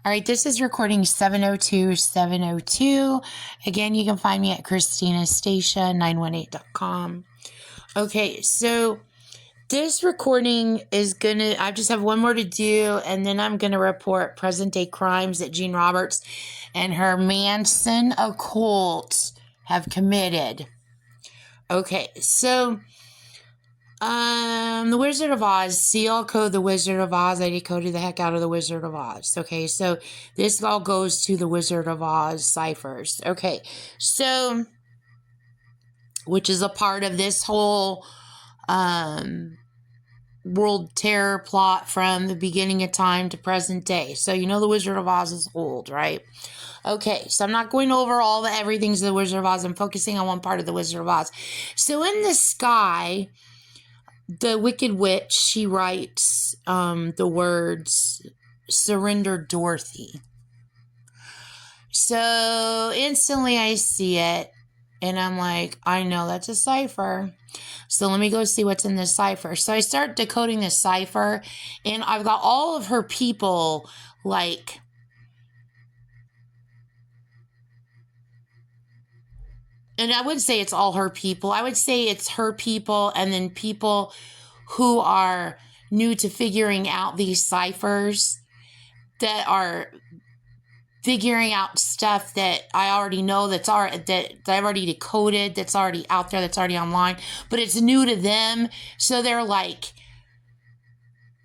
All right, this is recording 702-702. Again, you can find me at ChristinaStation918.com. Okay, so this recording is I just have one more to do, and then I'm gonna report present day crimes that Jean Roberts and her Manson occult have committed. Okay, so The Wizard of Oz, CL code The Wizard of Oz. I decoded the heck out of The Wizard of Oz. Okay, so this all goes to The Wizard of Oz ciphers. Okay, so, which is a part of this whole world terror plot from the beginning of time to present day. So you know The Wizard of Oz is old, right? Okay, so I'm not going over all the everything's The Wizard of Oz. I'm focusing on one part of The Wizard of Oz. So in the sky, the Wicked Witch, she writes the words, "Surrender Dorothy." So instantly I see it, and I'm like, I know that's a cipher. So let me go see what's in this cipher. So I start decoding this cipher, and I've got all of her people, like, and I would say it's all her people. I would say it's her people and then people who are new to figuring out these ciphers, that are figuring out stuff that I already know, that I've already decoded, that's already out there, that's already online, but it's new to them. So they're like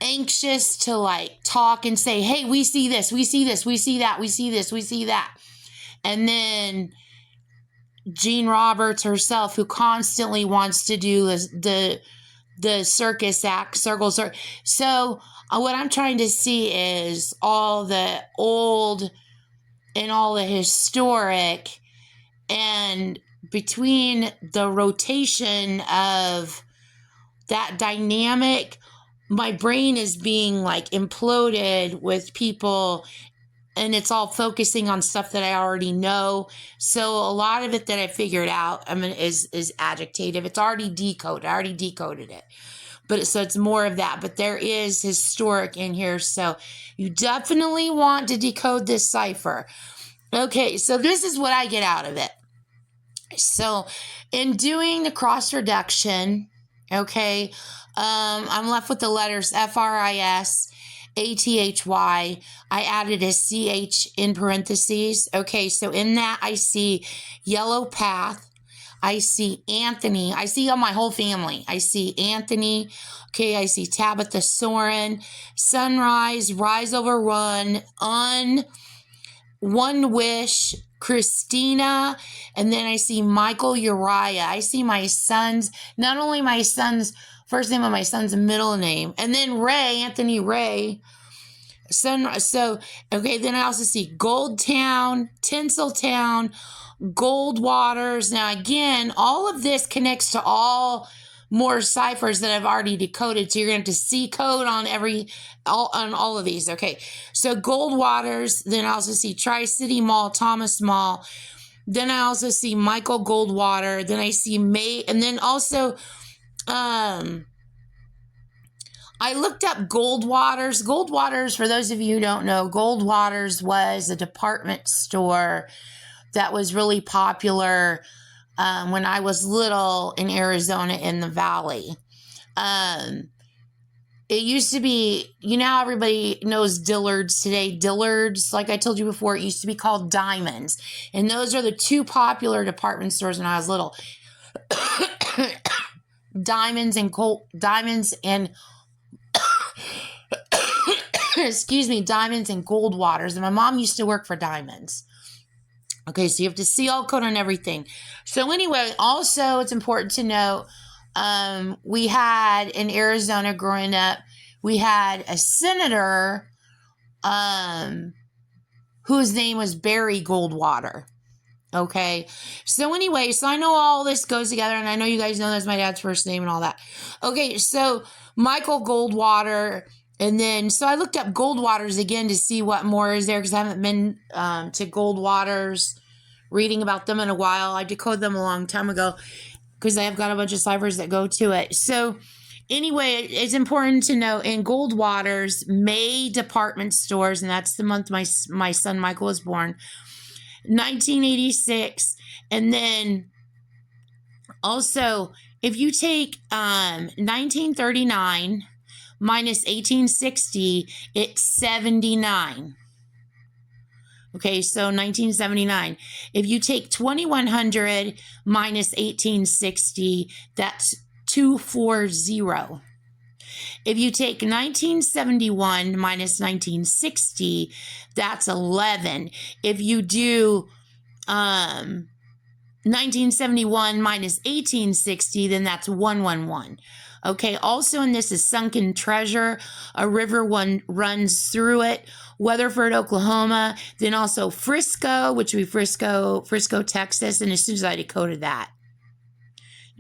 anxious to like talk and say, hey, we see this, we see this, we see that, we see this, we see that. And then Jean Roberts herself, who constantly wants to do the circus act, circle. So what I'm trying to see is all the old and all the historic, and between the rotation of that dynamic, my brain is being like imploded with people, and it's all focusing on stuff that I already know. So a lot of it that I figured out, is adjective. It's already decoded. I already decoded it. But so it's more of that. But there is historic in here. So you definitely want to decode this cipher. Okay, so this is what I get out of it. So in doing the cross reduction, okay, I'm left with the letters FRIS. ATHY. I added a CH in parentheses. Okay, so in that I see Yellow Path. I see Anthony. I see all my whole family. I see Anthony. Okay, I see Tabitha Soren, Sunrise, Rise Over Run, One Wish, Christina, and then I see Michael Uriah. I see my son's, not only my son's first name, but my son's middle name. And then Ray, Anthony Ray. So, okay, then I also see Goldtown, Tinseltown, Goldwaters. Now, again, all of this connects to all more ciphers that I've already decoded. So you're going to have to C code on all of these. Okay, so Goldwaters. Then I also see Tri-City Mall, Thomas Mall. Then I also see Michael Goldwater. Then I see May, and then also, I looked up Goldwaters. Goldwaters, for those of you who don't know, Goldwaters was a department store that was really popular when I was little in Arizona in the Valley. It used to be, how everybody knows Dillard's today. Dillard's, like I told you before, it used to be called Diamonds. And those are the two popular department stores when I was little. Diamonds and excuse me, Diamonds and Goldwaters. And my mom used to work for Diamonds. Okay, so you have to see all code on everything. So anyway, also it's important to note, we had in Arizona growing up, we had a senator whose name was Barry Goldwater. Okay, so anyway, so I know all this goes together, and I know you guys know that's my dad's first name and all that. Okay, so Michael Goldwater. And then, so I looked up Goldwaters again to see what more is there, because I haven't been to Goldwaters, reading about them in a while. I decoded them a long time ago because I have got a bunch of ciphers that go to it. So anyway, it's important to know in Goldwater's May department stores, and that's the month my son Michael was born, 1986. And then also, if you take 1939 minus 1860, it's 79. Okay, so 1979. If you take 2100 minus 1860, that's 240. If you take 1971 minus 1960, that's 11. If you do 1971 minus 1860, then that's 111. Okay, also in this is Sunken Treasure. A river runs through it. Weatherford, Oklahoma. Then also Frisco, which would be Frisco, Texas. And as soon as I decoded that,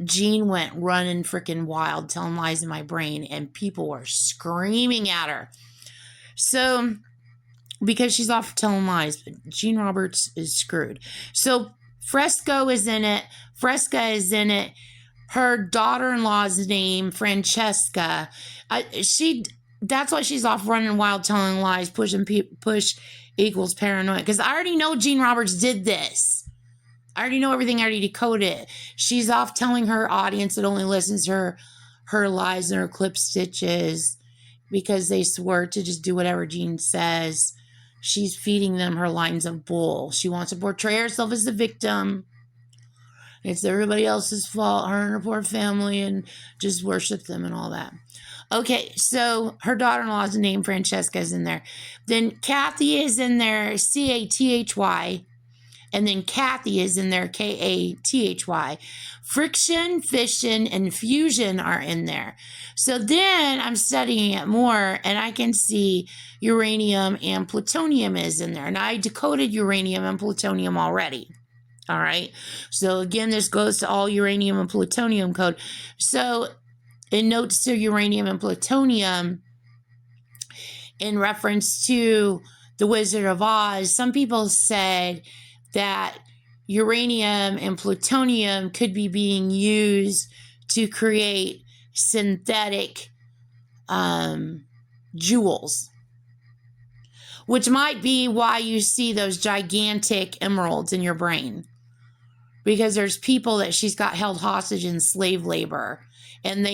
Jean went running freaking wild, telling lies in my brain, and people were screaming at her. So, because she's off telling lies, but Jean Roberts is screwed. So, Fresco is in it. Fresca is in it. Her daughter-in-law's name, Francesca. That's why she's off running wild, telling lies, push equals paranoid. Because I already know Jean Roberts did this. I already know everything. I already decoded it. She's off telling her audience that only listens to her lies and her clip stitches because they swear to just do whatever Jean says. She's feeding them her lines of bull. She wants to portray herself as the victim. It's everybody else's fault, her and her poor family, and just worship them and all that. Okay, so her daughter-in-law's name, Francesca, is in there. Then Kathy is in there, Cathy. And then Kathy is in there, Kathy. Friction, fission, and fusion are in there. So then I'm studying it more, and I can see uranium and plutonium is in there. And I decoded uranium and plutonium already. All right. So again, this goes to all uranium and plutonium code. So in notes to uranium and plutonium, in reference to The Wizard of Oz, some people said that uranium and plutonium could be being used to create synthetic jewels, which might be why you see those gigantic emeralds in your brain. Because there's people that she's got held hostage in slave labor, and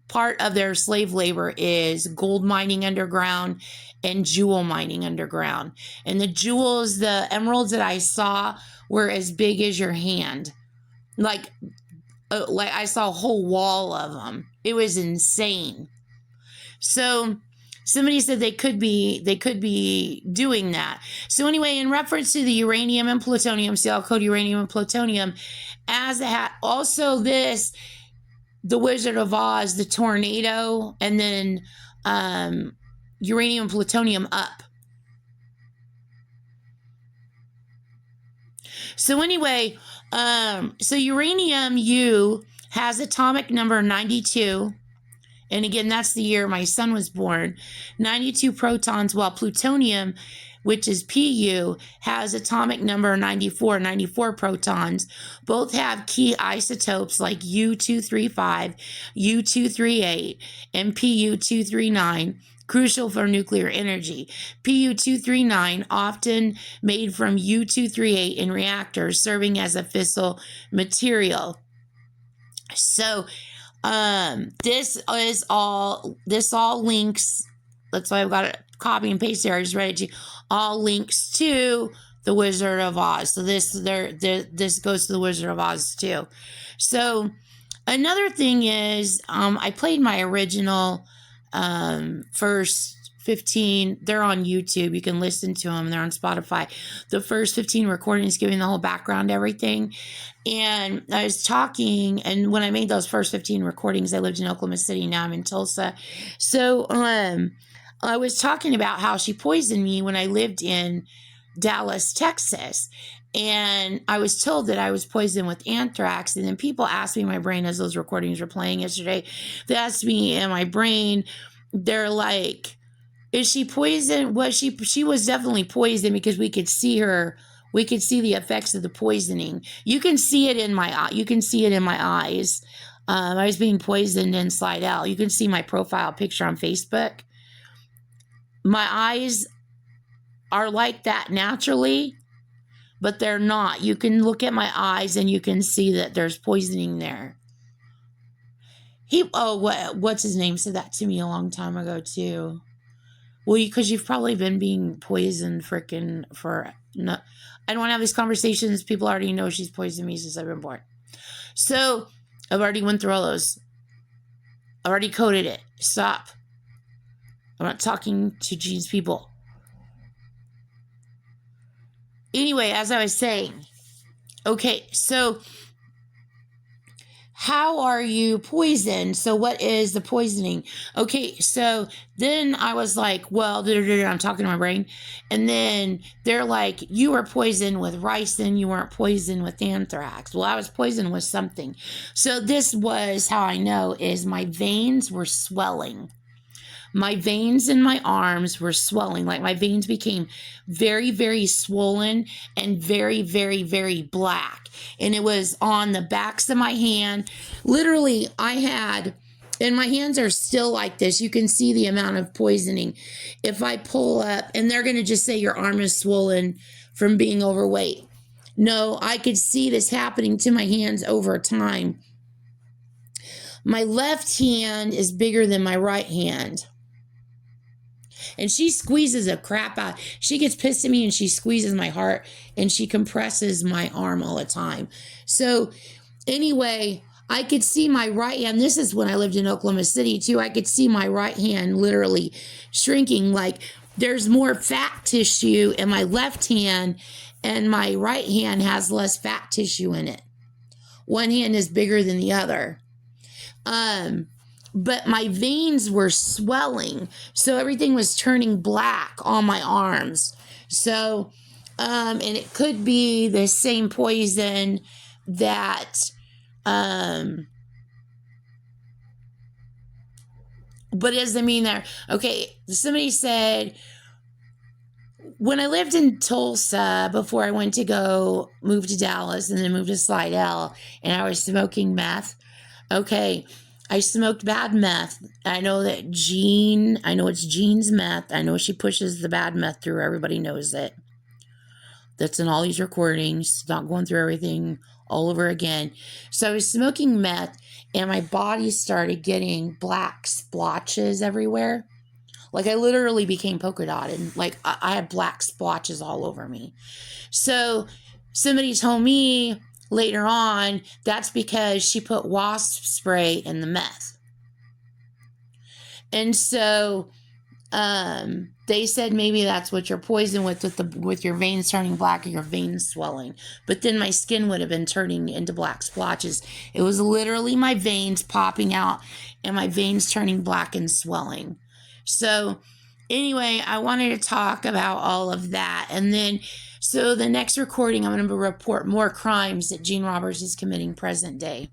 part of their slave labor is gold mining underground and jewel mining underground. And the jewels, the emeralds that I saw were as big as your hand. Like I saw a whole wall of them. It was insane. So somebody said they could be doing that. So anyway, in reference to the uranium and plutonium, see, I'll code uranium and plutonium as also this, The Wizard of Oz, the tornado, and then uranium and plutonium up. So anyway, so uranium U has atomic number 92. And again, that's the year my son was born. 92 protons, while plutonium, which is Pu, has atomic number 94 protons. Both have key isotopes like U-235, U-238, and Pu-239, crucial for nuclear energy. Pu-239, often made from U-238 in reactors, serving as a fissile material. So, this all links. That's why I've got it copy and paste there. I just read it to you. All links to The Wizard of Oz. So this goes to The Wizard of Oz too. So another thing is, I played my original first 15. They're on YouTube. You can listen to them. They're on Spotify. The first 15 recordings, giving the whole background, everything. And I was talking, and when I made those first 15 recordings, I lived in Oklahoma City. Now I'm in Tulsa. So I was talking about how she poisoned me when I lived in Dallas, Texas. And I was told that I was poisoned with anthrax. And then people asked me in my brain, as those recordings were playing yesterday, they asked me in my brain, they're like, is she poisoned? Well, she was definitely poisoned because we could see her. We could see the effects of the poisoning. You can see it in my eye. You can see it in my eyes. I was being poisoned in Slidell. You can see my profile picture on Facebook. My eyes are like that naturally, but they're not. You can look at my eyes and you can see that there's poisoning there. What's his name said that to me a long time ago too. Well, because you've probably been being poisoned no, I don't want to have these conversations. People already know she's poisoned me since I've been born. So I've already went through all those. I've already coded it. Stop. I'm not talking to Jean's people. Anyway, as I was saying, okay, so how are you poisoned? So what is the poisoning? Okay, so then I was like, well, I'm talking to my brain. And then they're like, you were poisoned with ricin, you weren't poisoned with anthrax. Well, I was poisoned with something. So this was how I know is my veins were swelling. My veins in my arms were swelling. Like my veins became very, very swollen and very, very, very black. And it was on the backs of my hand. Literally, and my hands are still like this. You can see the amount of poisoning. If I pull up, and they're going to just say your arm is swollen from being overweight. No, I could see this happening to my hands over time. My left hand is bigger than my right hand. And she squeezes a crap out. She gets pissed at me and she squeezes my heart and she compresses my arm all the time. So anyway, I could see my right hand. This is when I lived in Oklahoma City too. I could see my right hand literally shrinking. Like there's more fat tissue in my left hand and my right hand has less fat tissue in it. One hand is bigger than the other. But my veins were swelling. So everything was turning black on my arms. So, and it could be the same poison that, but it doesn't mean that, okay, somebody said, when I lived in Tulsa before I went to go move to Dallas and then move to Slidell and I was smoking meth, okay, I smoked bad meth. I know it's Jean's meth. I know she pushes the bad meth through. Everybody knows it. That's in all these recordings. Not going through everything all over again. So I was smoking meth and my body started getting black splotches everywhere. Like I literally became polka dotted. Like I had black splotches all over me. So somebody told me later on, that's because she put wasp spray in the meth. And so they said maybe that's what you're poisoned with your veins turning black or your veins swelling. But then my skin would have been turning into black splotches. It was literally my veins popping out and my veins turning black and swelling. So anyway, I wanted to talk about all of that. And then so the next recording, I'm going to report more crimes that Jean Roberts is committing present day.